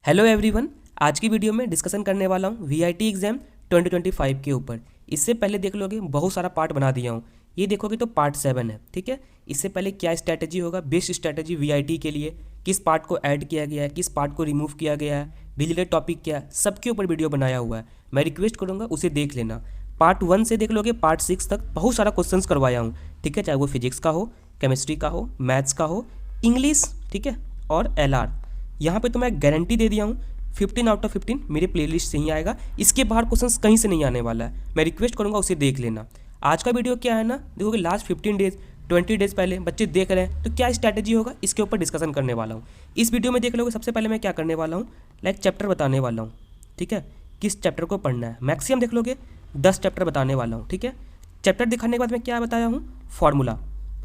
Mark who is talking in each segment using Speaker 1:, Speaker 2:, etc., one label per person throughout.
Speaker 1: Hello everyone. आज की video में डिस्कशन करने वाला हूँ वीआईटी एग्ज़ाम 2025 के ऊपर। इससे पहले देख लोगे बहुत सारा पार्ट बना दिया हूँ, ये देखोगे तो पार्ट 7 है। ठीक है, इससे पहले क्या स्ट्रैटेजी होगा, बेस्ट स्ट्रैटेजी वीआईटी के लिए, किस पार्ट को ऐड किया गया है, किस पार्ट को रिमूव किया गया है, डिलीटेड टॉपिक क्या है, सबके ऊपर वीडियो बनाया हुआ है। मैं रिक्वेस्ट करूँगा उसे देख लेना। पार्ट 1 से देख लोगे पार्ट 6 तक बहुत सारा क्वेश्चंस करवाया हूँ। ठीक है, चाहे वो फिजिक्स का हो, केमिस्ट्री का हो, मैथ्स का हो, इंग्लिश, ठीक है, और एलआर। यहाँ पे तो मैं गारंटी दे दिया हूँ 15 आउट ऑफ 15 मेरे प्लेलिस्ट से ही आएगा। इसके बाहर क्वेश्चंस कहीं से नहीं आने वाला है। मैं रिक्वेस्ट करूँगा उसे देख लेना। आज का वीडियो क्या है ना, देखोगे लास्ट 15 डेज 20 डेज पहले बच्चे देख रहे हैं तो क्या स्ट्रैटेजी होगा इसके ऊपर डिस्कशन करने वाला हूँ। इस वीडियो में देख लोगे सबसे पहले मैं क्या करने वाला हूँ, लाइक चैप्टर बताने वाला हूँ। ठीक है, किस चैप्टर को पढ़ना है, मैक्सिमम देख लोगे 10 चैप्टर बताने वाला हूँ। ठीक है, चैप्टर दिखाने के बाद मैं क्या बताया हूँ, फॉर्मूला।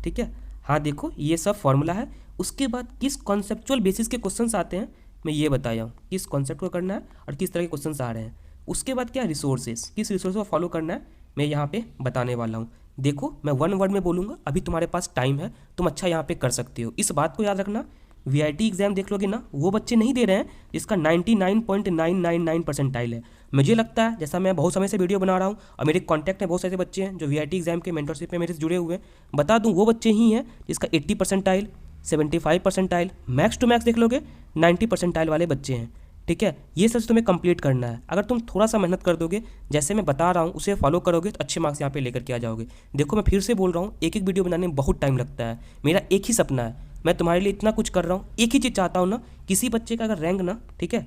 Speaker 1: ठीक है, हाँ देखो ये सब फॉर्मूला है। उसके बाद किस कॉन्सेप्चुअल बेसिस के क्वेश्चंस आते हैं मैं ये बताया हूँ, किस कॉन्सेप्ट को करना है और किस तरह के क्वेश्चंस आ रहे हैं। उसके बाद क्या रिसोर्सेज, किस रिसोर्स को फॉलो करना है मैं यहाँ पे बताने वाला हूँ। देखो मैं वन वर्ड में बोलूँगा, अभी तुम्हारे पास टाइम है, तुम अच्छा यहाँ पे कर सकते हो। इस बात को याद रखना, वीआईटी एग्जाम देख लोगे ना, वो बच्चे नहीं दे रहे हैं जिसका 99.999 परसेंटाइल है। मुझे लगता है, जैसा मैं बहुत समय से वीडियो बना रहा हूँ और मेरे कॉन्टैक्ट में बहुत सारे बच्चे हैं जो वीआईटी एग्जाम के मेंटरशिप में मेरे से जुड़े हुए हैं, बता दूँ वो बच्चे ही हैं जिसका 80 percentile, 75 percentile, max to max देख लोगे 90 परसेंटाइल वाले बच्चे हैं। ठीक है, ये सब तुम्हें कंप्लीट करना है। अगर तुम थोड़ा सा मेहनत कर दोगे, जैसे मैं बता रहा हूँ उसे फॉलो करोगे तो अच्छे मार्क्स यहाँ पे लेकर के आ जाओगे। देखो मैं फिर से बोल रहा हूँ, एक एक वीडियो बनाने में बहुत टाइम लगता है। मेरा एक ही सपना है, मैं तुम्हारे लिए इतना कुछ कर रहा हूँ, एक ही चीज़ चाहता हूँ ना, किसी बच्चे का अगर रैंक ना, ठीक है,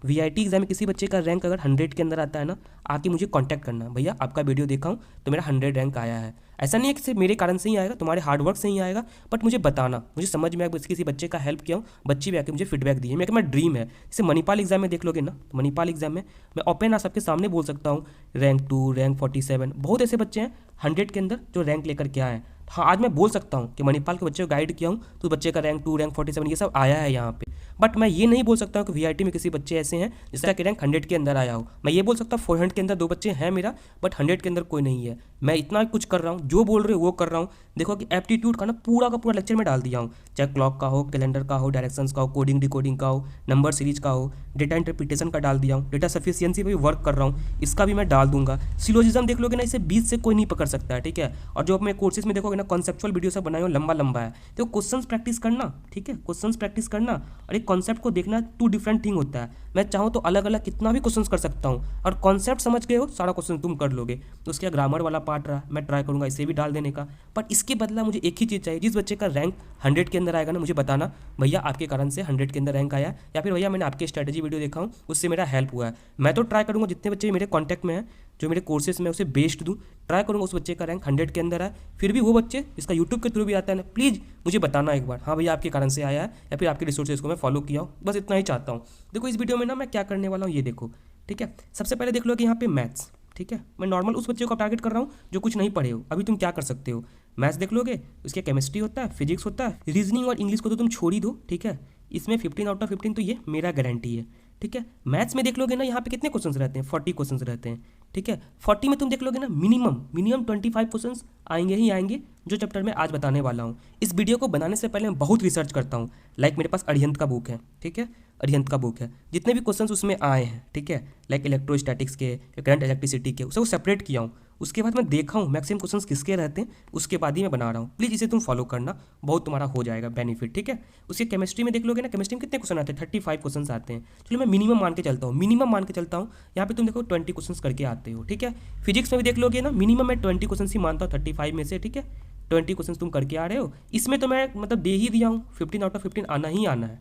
Speaker 1: वीआईटी एग्जाम में किसी बच्चे का रैंक अगर 100 के अंदर आता है ना, आके मुझे कांटेक्ट करना, भैया आपका वीडियो देखा हूँ तो मेरा 100 रैंक आया है। ऐसा नहीं है कि सिर्फ मेरे कारण से ही आएगा, तुम्हारे हार्डवर्क से ही आएगा, बट मुझे बताना, मुझे समझ में आएगा किसी बच्चे का हेल्प किया हूँ, बच्चे भी आके मुझे फीडबैक दिए। मेरा ड्रीम है। जैसे मणिपाल एग्जाम में देख लोगे ना, तो मणिपाल एग्जाम में मैं ओपन सबके सामने बोल सकता हूँ रैंक 2, रैंक 47, बहुत ऐसे बच्चे हैं 100 के अंदर जो रैंक लेकर के आए हैं। हाँ आज मैं बोल सकता हूँ कि मणिपाल के बच्चे को गाइड किया हूँ तो बच्चे का रैंक 2, रैंक 47 ये सब आया है यहाँ पे। बट मैं ये नहीं बोल सकता हूँ कि वीआईटी में किसी बच्चे ऐसे हैं जिसका कि रैंक 100 के अंदर आया हो। मैं ये बोल सकता हूँ 400 के अंदर 2 बच्चे हैं मेरा, बट 100 के अंदर कोई नहीं है। मैं इतना कुछ कर रहा हूँ, जो बोल रहे हो वो कर रहा हूँ। देखो कि एप्टीट्यूड का ना पूरा का पूरा लेक्चर में डाल दिया हूँ, चाहे क्लॉक का हो, कैलेंडर का हो, डायरेक्शंस का हो, कोडिंग डिकोडिंग का हो, नंबर सीरीज का हो, डेटा इंटरप्रिटेशन का डाल दिया हूँ, डेटा सफिशियंसी पे भी वर्क कर रहा हूँ, इसका भी मैं डाल दूंगा। सिलोजिज्म देख लोगे ना, इसे 20 से कोई नहीं पकड़ सकता है। ठीक है, और जो अपने कोर्सेज में देखोगे ना, कॉन्सेप्चुअल वीडियो सब बनाए हो, लंबा लंबा है, तो क्वेश्चंस प्रैक्टिस करना। ठीक है, क्वेश्चंस प्रैक्टिस करना और एक कॉन्सेप्ट को देखना, 2 डिफरेंट थिंग होता है। मैं चाहूँ तो अलग अलग कितना भी क्वेश्चंस कर सकता हूँ, और कॉन्सेप्ट समझ गए हो सारा क्वेश्चन तुम कर लोगे। तो उसके ग्रामर वाला पार्ट रहा, मैं ट्राई करूँगा इसे भी डाल देने का। बट इसके बदला मुझे एक ही चीज़ चाहिए, जिस बच्चे का रैंक 100 के अंदर आएगा ना, मुझे बताना भैया आपके कारण से 100 के अंदर रैंक आया, या फिर भैया मैंने आपकी स्ट्रैटेजी वीडियो देखा हूँ उससे मेरा हेल्प हुआ है। मैं तो ट्राई करूँगा जितने बच्चे मेरे कॉन्टैक्ट में हैं, जो मेरे कोर्सेज में उसे बेस्ट दूँ, ट्राई करूँगा उस बच्चे का रैंक 100 के अंदर आए। फिर भी वो बच्चे जिसका यूट्यूब के थ्रू भी आता है ना, प्लीज़ मुझे बताना एक बार, हाँ भैया आपके कारण से आया है, या फिर आपके रिसोर्सेज को मैं फॉलो किया हूँ। बस इतना ही चाहता हूँ। देखो इस वीडियो में ना मैं क्या करने वाला हूँ ये देखो। ठीक है, सबसे पहले देख लो कि यहाँ पे मैथ्स। ठीक है, मैं नॉर्मल उस बच्चे को टारगेट कर रहा हूँ जो कुछ नहीं पढ़े हो। अभी तुम क्या कर सकते हो, मैथ्स देख लोगे, उसके केमिस्ट्री होता है, फिजिक्स होता है, रीजनिंग और इंग्लिश को तो तुम छोड़ ही दो। ठीक है, इसमें 15 आउट ऑफ 15 तो ये मेरा गारंटी है। ठीक है, मैथ्स में देख लोगे ना, यहाँ पे कितने क्वेश्चंस रहते हैं, 40 क्वेश्चंस रहते हैं। ठीक है, 40 में तुम देख लोगे ना, मिनिमम 25 क्वेश्चंस आएंगे ही आएंगे, जो चैप्टर में आज बताने वाला हूँ। इस वीडियो को बनाने से पहले मैं बहुत रिसर्च करता हूँ। लाइक मेरे पास अरिहंत का बुक है। ठीक है, अरिहंत का बुक है, जितने भी क्वेश्चंस उसमें आए हैं, ठीक है, लाइक इलेक्ट्रोस्टैटिक्स के, करंट इलेक्ट्रिसिटी के, उसे वो सेपरेट किया हूँ। उसके बाद मैं देखा हूँ मैक्सिमम क्वेश्चंस किसके रहते हैं, उसके बाद ही मैं बना रहा हूँ। प्लीज़ इसे तुम फॉलो करना, बहुत तुम्हारा हो जाएगा बेनिफिट। ठीक है, उसके केमिस्ट्री में देख लोगे ना, केमिस्ट्री में कितने क्वेश्चन आते हैं, 35 क्वेश्चन आते हैं। चलो मैं मिनिमम मान के चलता हूँ, यहाँ पे तुम देखो 20 क्वेश्चन करके आते हो। ठीक है, फिजिक्स में भी देख लोगे ना, मिनिमम मैं 20 क्वेश्चन ही मानता हूँ 35 में से। ठीक है, 20 क्वेश्चन तुम करके आ रहे हो, इसमें तो मैं मतलब दे ही दिया हूँ, 15 आउट ऑफ 15 आना ही आना है।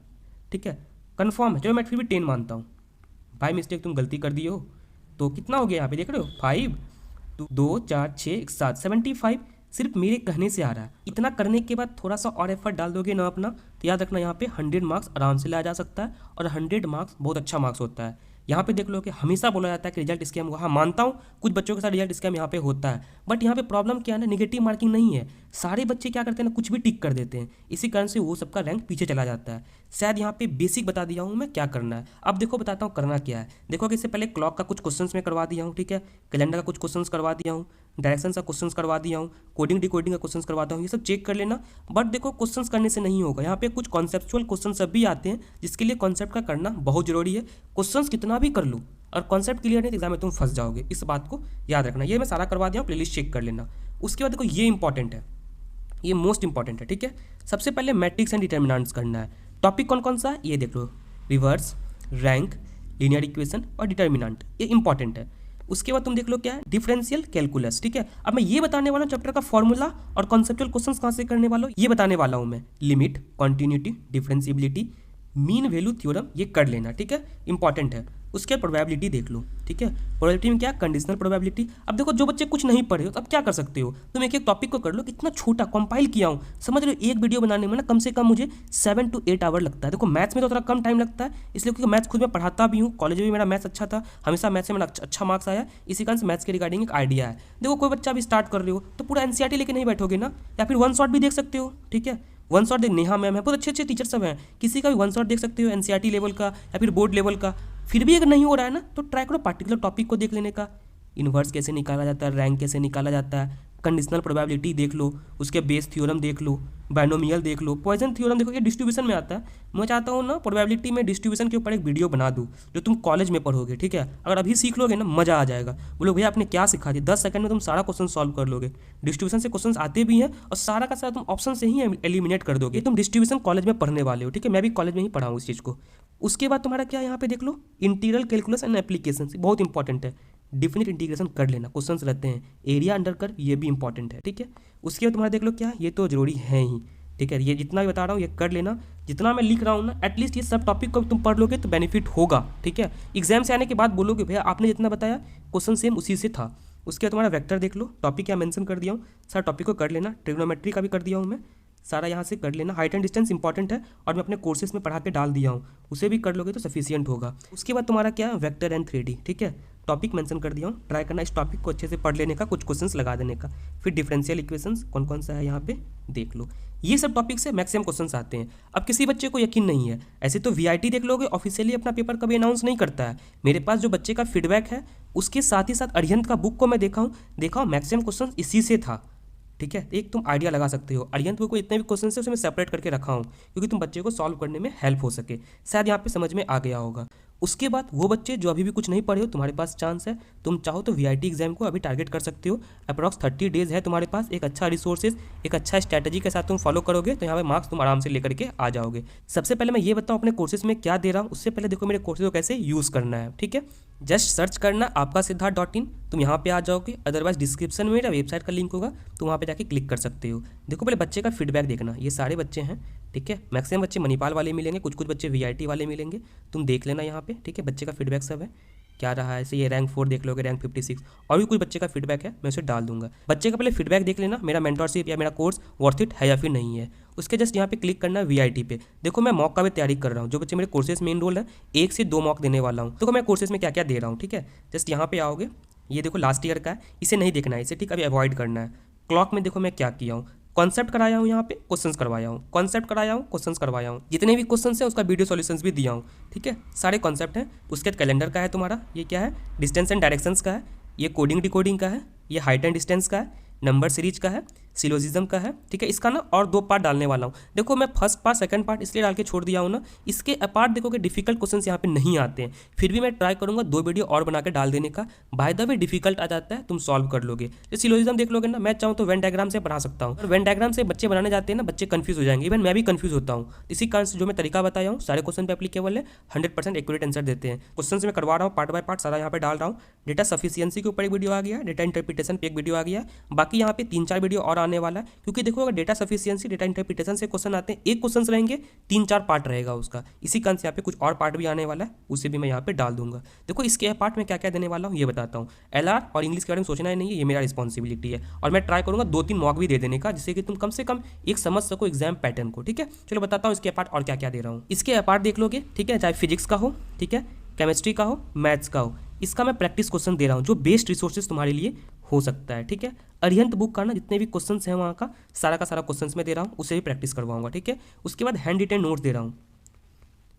Speaker 1: ठीक है, कन्फर्म है। चलो मैं फिर भी 10 मानता हूँ, बाई मिस्टेक तुम गलती कर दिए हो तो कितना हो गया यहाँ पे देख रहे हो, 5, 2, 4, 6, 7, 75 सिर्फ मेरे कहने से आ रहा है। इतना करने के बाद थोड़ा सा और एफर्ट डाल दोगे ना अपना, तो याद रखना यहाँ पे 100 मार्क्स आराम से लाया जा सकता है, और 100 मार्क्स बहुत अच्छा मार्क्स होता है। यहाँ पे देख लो कि हमेशा बोला जाता है कि रिजल्ट स्कैम हुआ। हाँ मानता हूँ कुछ बच्चों के साथ रिजल्ट स्कैम यहाँ पे होता है, बट यहाँ पे प्रॉब्लम क्या है ना, नेगेटिव मार्किंग नहीं है। सारे बच्चे क्या करते हैं ना, कुछ भी टिक कर देते हैं, इसी कारण से वो सबका रैंक पीछे चला जाता है। शायद यहाँ पे बेसिक बता दिया हूँ मैं क्या करना है। अब देखो बताता हूँ करना क्या है। देखो कि इससे पहले क्लॉक का कुछ क्वेश्चंस मैं करवा दिया हूँ, ठीक है, कैलेंडर का कुछ क्वेश्चंस करवा दिया हूँ, डायरेक्शन का क्वेश्चंस करवा दिया हूँ, कोडिंग डिकोडिंग का क्वेश्चंस करवाता हूँ, ये सब चेक कर लेना। बट देखो क्वेश्चंस करने से नहीं होगा, यहाँ पे कुछ कॉन्सेप्चुअल क्वेश्चन सब भी आते हैं जिसके लिए कॉन्सेप्ट का करना बहुत जरूरी है। क्वेश्चंस कितना भी कर लो और कॉन्सेप्ट क्लियर नहीं तो एग्जाम में तुम फंस जाओगे, इस बात को याद रखना। ये मैं सारा करवा दिया हूँ, प्लेलिस्ट चेक कर लेना। उसके बाद देखो ये इंपॉर्टेंट है, ये मोस्ट इंपॉर्टेंट है, ठीक है। सबसे पहले मैट्रिक्स एंड डिटर्मिनेंट्स करना है। टॉपिक कौन कौन सा है ये देख लो, रिवर्स, रैंक, लीनियर इक्वेशन और डिटर्मिनेंट, ये इंपॉर्टेंट है। उसके बाद तुम देख लो क्या है, डिफरेंशियल कैलकुलस, ठीक है। अब मैं ये बताने वाला हूँ चैप्टर का फॉर्मूला और कॉन्सेप्चुअल क्वेश्चंस कहाँ से करने वाला हूँ ये बताने वाला हूँ मैं। Limit, continuity, differentiability, mean value theorem, ये कर लेना, ठीक है, इंपॉर्टेंट है। उसके बाद प्रोबेबिलिटी देख लो, ठीक है। प्रोबेबिलिटी में क्या, कंडीशनल प्रोबेबिलिटी। अब देखो जो बच्चे कुछ नहीं पढ़े हो तो अब क्या कर सकते हो, तुम एक एक टॉपिक को कर लो। कितना छोटा कंपाइल किया हूँ, समझ रहे हो। एक वीडियो बनाने में ना कम से कम मुझे 7 to 8 आवर लगता है। देखो मैथ्स में तो थोड़ा कम टाइम लगता है, इसलिए क्योंकि मैथ्स खुद मैं पढ़ाता भी हूँ, कॉलेज में भी मेरा मैथ्स अच्छा था, हमेशा मैथ्स में मेरा अच्छा मार्क्स आया, इसी कारण से मैथ्स के रिगार्डिंग एक आइडिया है। देखो कोई बच्चा भी स्टार्ट कर रहे हो तो पूरा एनसीईआरटी लेके नहीं बैठोगे ना, या फिर वन शॉट भी देख सकते हो, ठीक है। वन शॉट देख, नेहा मैम है, बहुत अच्छे अच्छे टीचर सब हैं, किसी का भी वन शॉट देख सकते हो एनसीईआरटी लेवल का या फिर बोर्ड लेवल का। फिर भी अगर नहीं हो रहा है ना तो ट्राई करो पार्टिकुलर टॉपिक को देख लेने का। इन्वर्स कैसे निकाला जाता है, रैंक कैसे निकाला जाता है, कंडीशनल प्रोबेबिलिटी देख लो, उसके बेस थ्योरम देख लो, बाइनोमियल देख लो, पॉइजन थ्योरम देखो, ये डिस्ट्रीब्यूशन में आता है। मैं चाहता हूँ ना प्रोबेबिलिटी में डिस्ट्रीब्यूशन के ऊपर एक वीडियो बना दूँ जो तुम कॉलेज में पढ़ोगे, ठीक है। अगर अभी सीख लोगे ना मज़ा आ जाएगा। बोलो भैया आपने क्या सिखा दिया, 10 सेकंड में तुम सारा क्वेश्चन सॉल्व कर लोगे। डिस्ट्रीब्यूशन से क्वेश्चन आते भी हैं और सारा का सारा तुम ऑप्शन से ही एलिमिनेट कर दोगे। तुम डिस्ट्रीब्यूशन कॉलेज में पढ़ने वाले हो, ठीक है, मैं भी कॉलेज में ही पढ़ा हूँ इस चीज़ को। उसके बाद तुम्हारा क्या यहाँ पे देख लो, इंटीग्रल कैलकुलस एंड एप्लीकेशन, बहुत इंपॉर्टेंट है। डिफिनिट इंटीग्रेशन कर लेना, क्वेश्चंस रहते हैं। एरिया अंडर कर, ये भी इंपॉर्टेंट है, ठीक है। उसके बाद तुम्हारा देख लो क्या, ये तो जरूरी है ही, ठीक है। ये जितना भी बता रहा हूँ ये कर लेना, जितना मैं लिख रहा हूँ ना एटलीस्ट ये सब टॉपिक को तुम पढ़ लोगे तो बेनिफिट होगा, ठीक है। एग्जाम से आने के बाद बोलोगे भैया आपने जितना बताया क्वेश्चन सेम उसी से था। उसके बाद तुम्हारा वेक्टर देख लो, टॉपिक क्या मेंशन कर दिया हूँ, सारा टॉपिक को कर लेना। ट्रिग्नोमेट्री का भी कर दिया हूँ मैं, सारा यहाँ से कर लेना। हाइट एंड डिस्टेंस इंपॉर्टेंट है और मैं अपने कोर्सेज में पढ़ा के डाल दिया हूँ, उसे भी कर लोगे तो सफिशियंट होगा। उसके बाद तुम्हारा क्या, वेक्टर एंड 3D, ठीक है, टॉपिक मेंशन कर दिया हूँ। ट्राई करना इस टॉपिक को अच्छे से पढ़ लेने का, कुछ क्वेश्चंस लगा देने का। फिर डिफरेंशियल इक्वेशंस कौन कौन सा है यहाँ पे देख लो। ये सब टॉपिक से मैक्सिमम क्वेश्चंस आते हैं। अब किसी बच्चे को यकीन नहीं है, ऐसे तो वीआईटी देख लोगे ऑफिशियली अपना पेपर कभी अनाउंस नहीं करता है। मेरे पास जो बच्चे का फीडबैक है उसके साथ ही साथ अरिहंत का बुक को मैं देखा हूँ मैक्सिमम क्वेश्चन इसी से था, ठीक है। एक तुम आइडिया लगा सकते हो, अरिहंत बुक को इतने भी क्वेश्चन है उसमें सेपरेट करके रखा हूँ क्योंकि तुम बच्चे को सॉल्व करने में हेल्प हो सके। शायद यहाँ पे समझ में आ गया होगा। उसके बाद वो बच्चे जो अभी भी कुछ नहीं पढ़े हो, तुम्हारे पास चांस है, तुम चाहो तो वीआईटी एग्जाम को अभी टारगेट कर सकते हो। अप्रॉक्स 30 डेज है तुम्हारे पास, एक अच्छा रिसोर्सेज, एक अच्छा स्ट्रैटेजी के साथ तुम फॉलो करोगे तो यहाँ पे मार्क्स तुम आराम से लेकर के आ जाओगे। सबसे पहले मैं ये बताऊँ अपने कोर्सेज में क्या दे रहा हूँ, उससे पहले देखो मेरे कोर्सेज को कैसे यूज़ करना है, ठीक है। जस्ट सर्च करना आपकासिद्धार्थ.in, तुम यहाँ पे आ जाओगे। अदरवाइज डिस्क्रिप्शन में मेरा वेबसाइट का लिंक होगा, तुम वहाँ पे जाके क्लिक कर सकते हो। देखो पहले बच्चे का फीडबैक देखना, ये सारे बच्चे हैं, ठीक है। मैक्सिमम बच्चे मणिपाल वाले मिलेंगे, कुछ कुछ बच्चे वीआईटी वाले मिलेंगे, तुम देख लेना यहाँ पे, ठीक है। बच्चे का फीडबैक सब है, क्या रहा है, ऐसे ये रैंक 4 देख लोगे, रैंक 56 और भी कुछ बच्चे का फीडबैक है, मैं उसे डाल दूंगा। बच्चे का पहले फीडबैक देख लेना, मेरा मेंटरशिप या मेरा कोर्स वर्थ इट है या फिर नहीं है। उसके जस्ट यहाँ पे क्लिक करना है वीआईटी पे। देखो मैं मॉक का भी तैयारी कर रहा हूँ, जो बच्चे मेरे कोर्सेज में इनरोल है 1 से 2 मॉक देने वाला हूँ। देखो मैं कोर्सेज में क्या क्या दे रहा हूँ, ठीक है। जस्ट यहाँ पे आओगे, ये देखो लास्ट ईयर का है, इसे नहीं देखना है, इसे ठीक अभी अवॉइड करना है। क्लॉक में देखो मैं क्या किया हूँ, कॉन्सेप्ट कराया हूँ, यहाँ पे क्वेश्चंस करवाया हूँ, कॉन्सेप्ट कराया हूँ, क्वेश्चंस करवाया हूँ, जितने भी क्वेश्चंस हैं उसका वीडियो सॉल्यूशंस भी दिया हूँ, ठीक है। सारे कॉन्सेप्ट हैं। उसके बाद कैलेंडर का है तुम्हारा, ये क्या है, डिस्टेंस एंड डायरेक्शंस का है, ये कोडिंग डिकोडिंग का है, ये हाइट एंड डिस्टेंस का है, नंबर सीरीज का है, सिलोजिज्म का है, ठीक है। इसका ना और 2 पार्ट डालने वाला हूँ। देखो मैं फर्स्ट पार्ट सेकंड पार्ट इसलिए डाल के छोड़ दिया हूँ ना, इसके अपार्ट देखो कि डिफिकल्ट क्वेश्चंस यहाँ पे नहीं आते हैं, फिर भी मैं ट्राई करूँगा 2 वीडियो और बना के डाल देने का। बाय द वे डिफिकल्ट आ जाता है, तुम सॉल्व कर लोगे। तो सिलोजिज्म देख लोगे ना, मैं चाहूँ तो वेन डायग्राम से पढ़ा सकता हूँ, और वेन डायग्राम से बच्चे बनाने जाते हैं ना, बच्चे कन्फ्यूज हो जाएंगे, इवन मैं भी कन्फ्यूज होता हूँ। इसी कारण से जो मैं तरीका बताया हूँ सारे क्वेश्चन पे एप्लीकेबल है, 100% एक्यूरेट आंसर देते हैं। क्वेश्चन मैं करवा रहा हूँ पार्ट बाय पार्ट, सारा यहाँ पे डाल रहा हूँ। डेटा सफिशियंसी के ऊपर एक वीडियो आ गया, डेटा इंटरप्रिटेशन पे एक वीडियो आ गया, बाकी यहाँ पे 3-4 वीडियो और आने वाला है। क्योंकि देखो अगर डेटा सफिशियंसी, डेटा इंटरप्रिटेशन से क्वेश्चन आते हैं, एक क्वेश्चन रहेंगे 3-4 पार्ट रहेगा उसका। इसी कारण से यहाँ पे कुछ और पार्ट भी आने वाला है, उसे भी मैं यहाँ पे डाल दूंगा। देखो इसके पार्ट में क्या क्या देने वाला हूँ ये बताता हूँ। एलआर और इंग्लिश के बारे में सोचना ही नहीं है, ये मेरा रिस्पॉन्सिबिलिटी है, और मैं ट्राई करूँगा 2-3 मॉक भी दे देने का, जिससे कि तुम कम से कम एक समझ सको एग्जाम पैटर्न को, ठीक है। चलो बताता हूँ इसके पार्ट और क्या क्या दे रहा हूँ। इसके पार्ट देख लोगे, ठीक है, चाहे फिजिक्स का हो, ठीक है, केमिस्ट्री का हो, मैथ्स का हो, इसका मैं प्रैक्टिस क्वेश्चन दे रहा हूँ जो बेस्ट रिसोर्सेज तुम्हारे लिए हो सकता है, ठीक है। अरिहंत बुक का ना जितने भी क्वेश्चंस हैं वहाँ का सारा क्वेश्चंस मैं दे रहा हूँ, उसे भी प्रैक्टिस करवाऊंगा, ठीक है। उसके बाद हैंड रिटेन नोट्स दे रहा हूँ,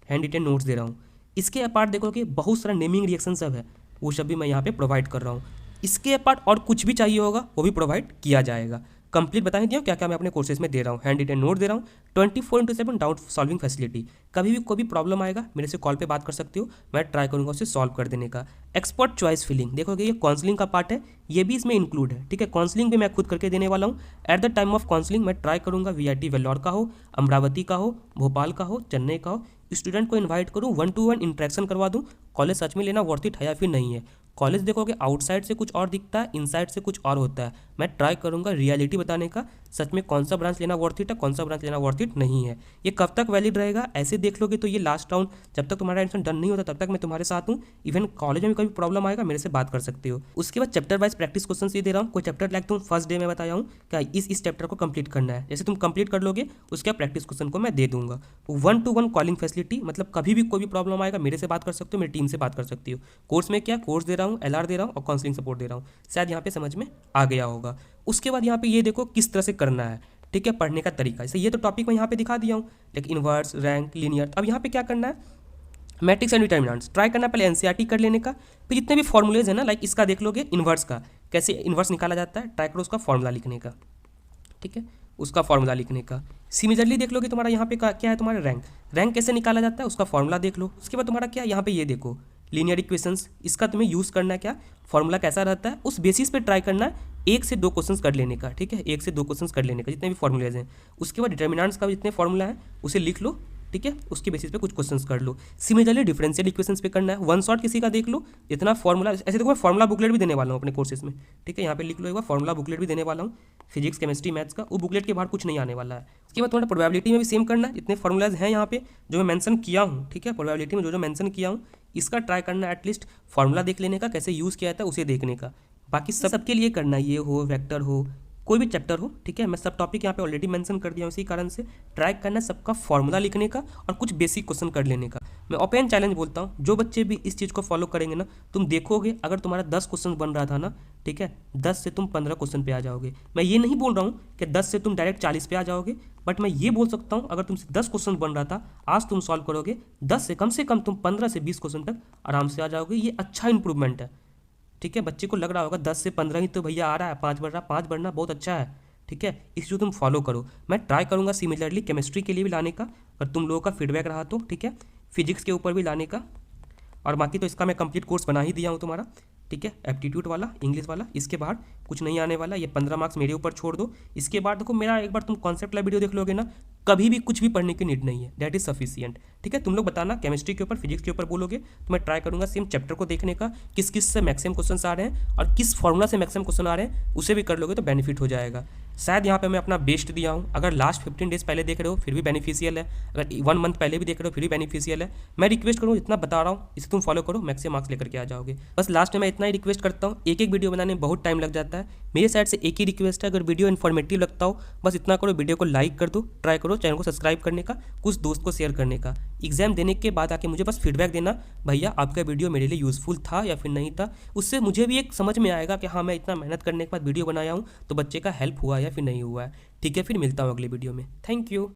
Speaker 1: हैंड रिटेन नोट्स दे रहा हूँ। इसके अपार्ट देखो कि बहुत सारा नेमिंग रिएक्शन सब है, वो सब भी मैं यहाँ पे प्रोवाइड कर रहा हूँ। इसके अपार्ट और कुछ भी चाहिए होगा वो भी प्रोवाइड किया जाएगा। कंप्लीट बता ही दिया क्या क्या मैं अपने कोर्सेज में दे रहा हूँ। हैंड रिटन नोट दे रहा हूँ, 24/7 डाउट सॉल्विंग फैसिलिटी। कभी भी कोई भी प्रॉब्लम आएगा मेरे से कॉल पे बात कर सकते हो, मैं ट्राई करूँगा उसे सॉल्व कर देने का। एक्सपर्ट चॉइस फिलिंग, देखोगे ये काउंसलिंग का पार्ट है, ये भी इसमें इंक्लूड है, ठीक है। काउंसलिंग भी मैं खुद करके देने वाला हूँ। At the time of counselling मैं ट्राई करूँगा VIT वेल्लोर का हो, अमरावती का हो, भोपाल का हो, चेन्नई का हो, स्टूडेंट को इन्वाइट करूँ, 1-to-1 इंटरेक्शन करवा दूँ, कॉलेज सच में लेना वर्थ इट है या फिर नहीं है। कॉलेज देखोगे आउटसाइड से कुछ और दिखता है, इनसाइड से कुछ और होता है। मैं ट्राई करूंगा रियलिटी बताने का, सच में कौन सा ब्रांच लेना वर्थ इट है, कौन सा ब्रांच लेना वर्थ इट नहीं है। ये कब तक वैलिड रहेगा ऐसे देख लोगे तो ये लास्ट राउंड, जब तक तुम्हारा एडमिशन डन नहीं होता तब तक मैं तुम्हारे साथ हूँ। इवन कॉलेज में कभी प्रॉब्लम आएगा मेरे से बात कर सकते हो। उसके बाद चैप्टर वाइज प्रैक्टिस क्वेश्चन ये दे रहा हूँ। कोई चैप्टर लाइक तुम फर्स्ट डे में बताया हूँ क्या इस चैप्टर को कंप्लीट करना है, जैसे तुम कंप्लीट कर लोगे उसके प्रैक्टिस क्वेश्चन को मैं दे दूंगा। 1-to-1 कॉलिंग फैसिलिटी, मतलब कभी भी कोई भी प्रॉब्लम आएगा मेरे से बात कर सकते हो, मेरी टीम से बात कर सकती हो। कोर्स में क्या कोर्स दे रहा हूँ, LR दे रहा हूँ और काउंसलिंग सपोर्ट दे रहा हूँ। शायद यहाँ पे समझ में आ गया होगा। उसके बाद यहाँ पे ये देखो किस तरह से करना है, ठीक है, पढ़ने का तरीका। जैसे ये तो टॉपिक मैं यहाँ पे दिखा दिया हूँ, लेकिन इन्वर्स, रैंक, लीनियर। अब यहाँ पे क्या करना है, मैट्रिक्स एंड डिटर्मिनेंट्स ट्राई करना है, पहले NCERT कर लेने का। फिर जितने भी फॉर्मूलेज है ना, लाइक इसका देख लोगे इन्वर्स का, कैसे इन्वर्स निकाला जाता है, ट्राई करो उसका फॉर्मूला लिखने का, ठीक है, उसका फॉर्मूला लिखने का। सिमिलरली देख लोगे तुम्हारा यहाँ पे क्या है, तुम्हारा रैंक कैसे निकाला जाता है उसका फॉर्मूला देख लो। उसके बाद तुम्हारा क्या यहाँ पे ये देखो लीनियर इक्वेशंस, इसका तुम्हें यूज़ करना है, क्या फॉर्मूला कैसा रहता है उस बेसिस पे ट्राई करना है 1 से 2 क्वेश्चंस कर लेने का, ठीक है, 1 से 2 क्वेश्चंस कर लेने का जितने भी फॉर्मूलेज हैं। उसके बाद डिटर्मिनेंट्स का जितने फॉर्मूला है उसे लिख लो, ठीक है, उसके बेसिस पे कुछ क्वेश्चंस कर लो। सिमिलरली डिफरेंशियल इक्वेशंस पे करना है, वन शॉट किसी का देख लो, इतना फॉर्मूला। ऐसे देखो मैं फॉर्मूला बुकलेट भी देने वाला हूँ अपने कोर्सेज में, ठीक है, यहाँ पे लिख लो एक बार, फॉर्मूला बुकलेट भी देने वाला हूँ फिजिक्स, केमिस्ट्री, मैथ्स का। वो बुकलेट के बाहर कुछ नहीं आने वाला है। उसके बाद तुम्हारा प्रोबेबिलिटी में भी सेम करना है, जितने फॉर्मूलाज हैं यहाँ पे जो मैं मेंशन किया हूँ, ठीक है, प्रोबेबिलिटी में जो मेंशन किया हूँ इसका ट्राई करना है, एटलीस्ट फॉर्मूला देख लेने का, कैसे यूज़ किया जाता है उसे देखने का। बाकी सबके लिए करना है, ये हो वेक्टर हो कोई भी चैप्टर हो, ठीक है। मैं सब टॉपिक यहाँ पे ऑलरेडी मेंशन कर दिया हूँ, इसी कारण से ट्राई करना है सबका फॉर्मूला लिखने का और कुछ बेसिक क्वेश्चन कर लेने का। मैं ओपन चैलेंज बोलता हूँ, जो बच्चे भी इस चीज़ को फॉलो करेंगे ना, तुम देखोगे अगर तुम्हारा 10 क्वेश्चन बन रहा था ना, ठीक है, 10 से तुम 15 क्वेश्चन पे आ जाओगे। मैं ये नहीं बोल रहा हूँ कि 10 से तुम डायरेक्ट 40 पे आ जाओगे, बट मैं ये बोल सकता हूँ अगर तुमसे 10 क्वेश्चन बन रहा था, आज तुम सॉल्व करोगे 10 से कम तुम 15 से 20 क्वेश्चन तक आराम से आ जाओगे। ये अच्छा इंप्रूवमेंट है, ठीक है। बच्चे को लग रहा होगा 10 से 15 ही तो भैया आ रहा है, 5 बढ़ रहा, 5 बढ़ना बहुत अच्छा है, ठीक है, इस जो तुम फॉलो करो। मैं ट्राई करूंगा सिमिलरली केमिस्ट्री के लिए भी लाने का, अगर तुम लोगों का फीडबैक रहा तो, ठीक है, फिजिक्स के ऊपर भी लाने का। और बाकी तो इसका मैं कंप्लीट कोर्स बना ही दिया हूँ तुम्हारा, ठीक है, एप्टीट्यूड वाला, इंग्लिश वाला, इसके बाहर कुछ नहीं आने वाला। ये 15 मार्क्स मेरे ऊपर छोड़ दो। इसके बाद देखो मेरा एक बार तुम कॉन्सेप्ट वाला वीडियो देख लोगे ना, कभी भी कुछ भी पढ़ने की नीड नहीं है, दैट इज सफिशिएंट, ठीक है। तुम लोग बताना केमिस्ट्री के ऊपर, फिजिक्स के ऊपर बोलोगे तो मैं ट्राई करूंगा सेम चैप्टर को देखने का, किस किस से मैक्सिमम क्वेश्चन आ रहे हैं और किस फॉर्मूला से मैक्सिमम क्वेश्चन आ रहे हैं, उसे भी कर लोगे तो बेनिफिट हो जाएगा। शायद यहाँ पे मैं अपना बेस्ट दिया हूँ। अगर लास्ट 15 डेज पहले देख रहे हो फिर भी बेनिफिशियल है, अगर 1 मंथ पहले भी देख रहे हो फिर भी बेनिफिशियल है। मैं रिक्वेस्ट करूँ जितना बता रहा हूँ इसे तुम फॉलो करो, मैक्सिमम मार्क्स लेकर के आ जाओगे। बस लास्ट में मैं इतना ही रिक्वेस्ट करता हूँ, एक वीडियो बनाने में बहुत टाइम लग जाता है, मेरे साइड से एक ही रिक्वेस्ट है, अगर वीडियो इन्फॉर्मेटिव लगता हो बस इतना करो, वीडियो को लाइक कर दो, ट्राई करो चैनल को सब्सक्राइब करने का, कुछ दोस्त को शेयर करने का। एग्जाम देने के बाद आके मुझे बस फीडबैक देना, भैया आपका वीडियो मेरे लिए यूजफुल था या फिर नहीं था। उससे मुझे भी एक समझ में आएगा कि हाँ मैं इतना मेहनत करने के बाद वीडियो बनाया हूँ तो बच्चे का हेल्प हुआ या फिर नहीं हुआ है, ठीक है। फिर मिलता हूँ अगले वीडियो में, थैंक यू।